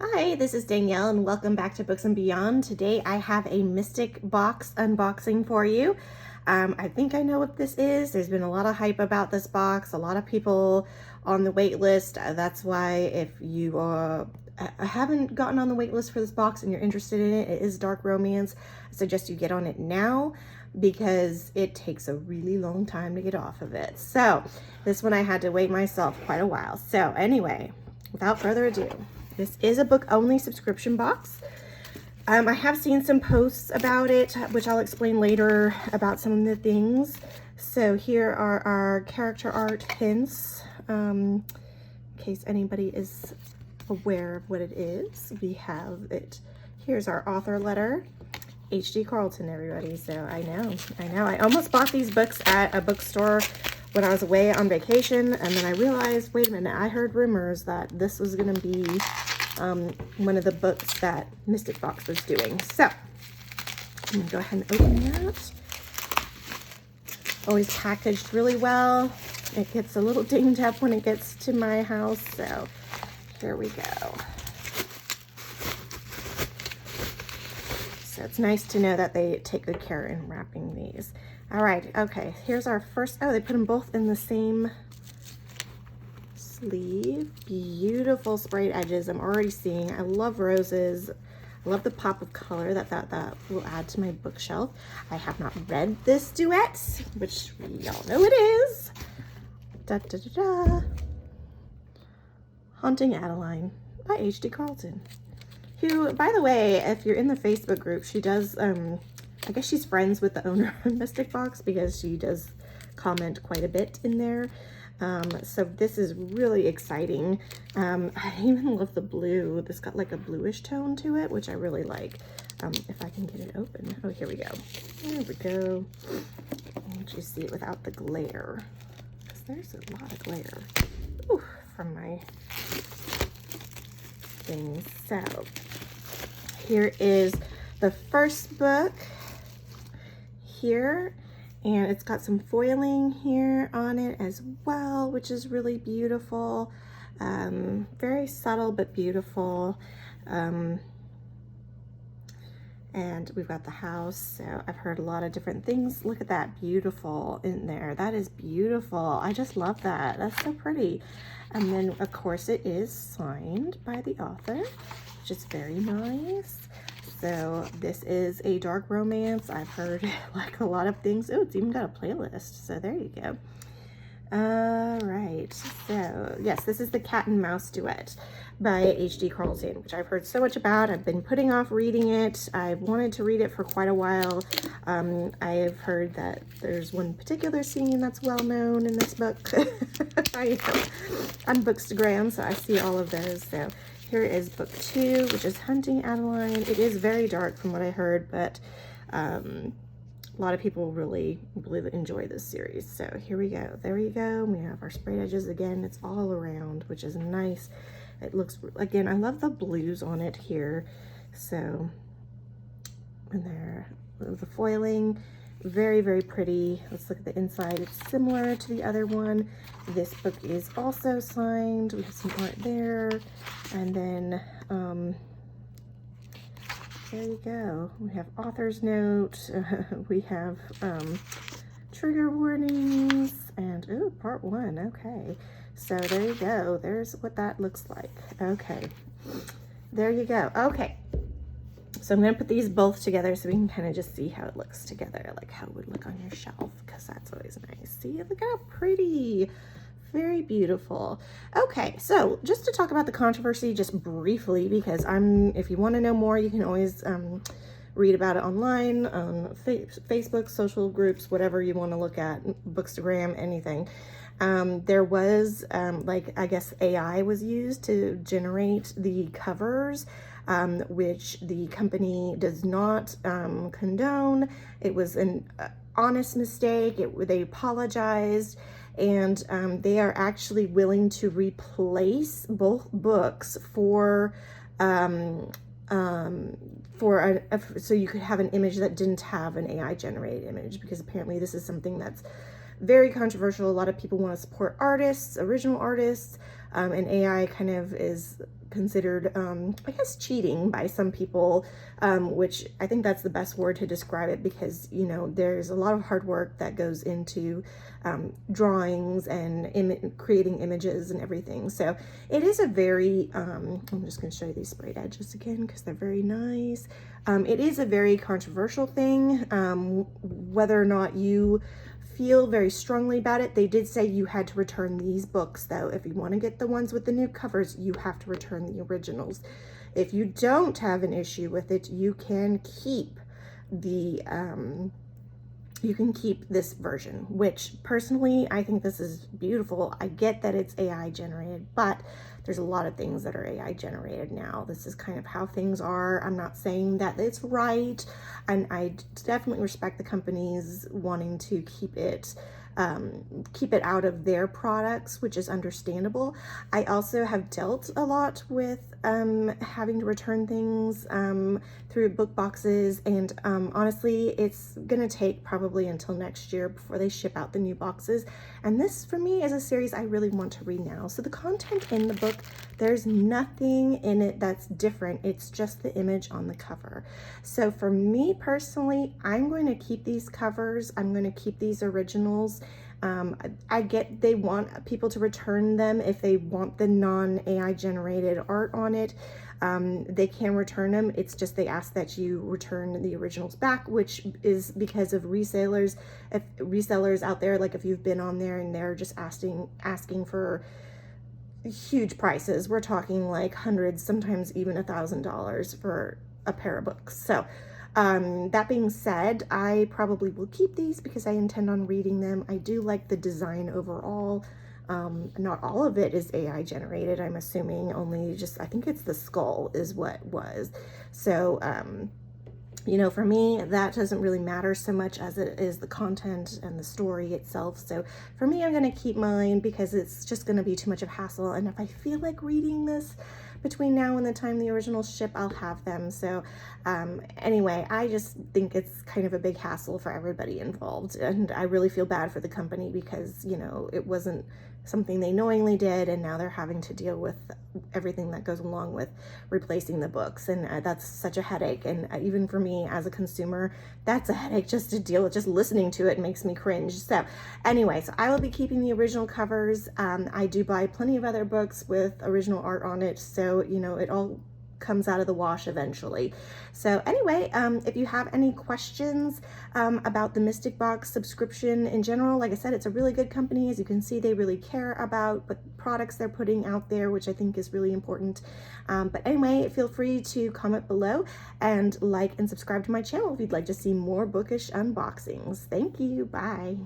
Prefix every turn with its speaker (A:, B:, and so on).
A: Hi, this is Danielle and welcome back to Books and Beyond. Today I have a Mystic box unboxing for you. I think I know what this is. There's been a lot of hype about this box, a lot of people on the wait list. That's why if you haven't gotten on the wait list for this box and you're interested in it, it is dark romance. I suggest you get on it now because it takes a really long time to get off of it. So this one I had to wait myself quite a while. So anyway, without further ado, this is a book-only subscription box. I have seen some posts about it, which I'll explain later about some of the things. So here are our character art hints, in case anybody is aware of what it is. We have it. Here's our author letter. H.D. Carlton, everybody. So I know. I almost bought these books at a bookstore when I was away on vacation, and then I realized, wait a minute, I heard rumors that this was going to be one of the books that Mystic Box was doing. So I'm going to go ahead and open that. Always packaged really well. It gets a little dinged up when it gets to my house, so here we go. So it's nice to know that they take good care in wrapping these. All right, okay, here's our first, oh, they put them both in the same sleeve. Beautiful sprayed edges. I'm already seeing. I love roses. I love the pop of color that will add to my bookshelf. I have not read this duet, which we all know it is. Da, da, da, da. Haunting Adeline by H.D. Carlton, who, by the way, if you're in the Facebook group, she does, I guess she's friends with the owner of Mystic Box because she does comment quite a bit in there. So this is really exciting. I even love the blue. This got like a bluish tone to it, which I really like. If I can get it open. Oh, here we go. There we go. Let you see it without the glare, because there's a lot of glare from my things. So here is the first book here. And it's got some foiling here on it as well, which is really beautiful. Very subtle but beautiful. And we've got the house. So I've heard a lot of different things. Look at that, beautiful in there. That is beautiful. I just love that. That's so pretty. And then, of course, it is signed by the author, which is very nice. So this is a dark romance. I've heard like a lot of things. Oh, it's even got a playlist. So there you go. All right. So yes, this is the Cat and Mouse duet by H.D. Carlton, which I've heard so much about. I've been putting off reading it. I've wanted to read it for quite a while. I've heard that there's one particular scene that's well known in this book. I know. I'm Bookstagram, so I see all of those. So here is book 2, which is Hunting Adeline. It is very dark from what I heard, but a lot of people really enjoy this series. So here we go. There you go. We have our sprayed edges again. It's all around, which is nice. It looks, again, I love the blues on it here. So, and there, the foiling, very, very pretty. Let's look at the inside. It's similar to the other one. This book is also signed. We have some art there. And then, there you go. We have author's note. We have trigger warnings. And, ooh, part 1. Okay. So there you go. There's what that looks like. Okay. There you go. Okay. So I'm going to put these both together so we can kind of just see how it looks together, like how it would look on your shelf, because that's always nice. See, look how pretty. Very beautiful. Okay, so just to talk about the controversy just briefly, because if you want to know more, you can always read about it online, on Facebook, social groups, whatever you want to look at, Bookstagram, anything. There was, like, I guess AI was used to generate the covers, which the company does not condone. It was an honest mistake. They apologized, and they are actually willing to replace both books so you could have an image that didn't have an AI generated image, because apparently this is something that's very controversial. A lot of people want to support artists, original artists, and AI kind of is considered, I guess, cheating by some people, which I think that's the best word to describe it, because, you know, there's a lot of hard work that goes into drawings and creating images and everything. So it is a very, I'm just going to show you these sprayed edges again because they're very nice. It is a very controversial thing, whether or not you feel very strongly about it. They did say you had to return these books, though. If you want to get the ones with the new covers, you have to return the originals. If you don't have an issue with it, you can keep the this version, which personally I think this is beautiful. I get that it's AI generated, but there's a lot of things that are AI generated now. This is kind of how things are. I'm not saying that it's right, and I definitely respect the companies wanting to keep it out of their products, which is understandable. I also have dealt a lot with having to return things through book boxes, and honestly, it's gonna take probably until next year before they ship out the new boxes. And this, for me, is a series I really want to read now. So the content in the book, there's nothing in it that's different. It's just the image on the cover. So for me personally, I'm going to keep these covers. I'm going to keep these originals. I get they want people to return them if they want the non-AI generated art on it. They can return them. It's just they ask that you return the originals back, which is because of resellers. If resellers out there, like if you've been on there and they're just asking for huge prices, we're talking like hundreds, sometimes even $1,000 for a pair of books. So that being said, I probably will keep these because I intend on reading them. I do like the design overall. Not all of it is AI generated, I'm assuming, only just, I think it's the skull is what was. So, you know, for me, that doesn't really matter so much as it is the content and the story itself. So for me, I'm going to keep mine because it's just going to be too much of a hassle. And if I feel like reading this between now and the time the originals ship, I'll have them. So anyway, I just think it's kind of a big hassle for everybody involved. And I really feel bad for the company because, you know, it wasn't something they knowingly did, and now they're having to deal with everything that goes along with replacing the books, and that's such a headache. And even for me as a consumer, that's a headache just to deal with. Just listening to it makes me cringe. So anyway, so I will be keeping the original covers. I do buy plenty of other books with original art on it, so you know, it all comes out of the wash eventually. So anyway, if you have any questions about the Mystic Box subscription in general, like I said, it's a really good company. As you can see, they really care about what products they're putting out there, which I think is really important. But anyway, feel free to comment below and like and subscribe to my channel if you'd like to see more bookish unboxings. Thank you. Bye.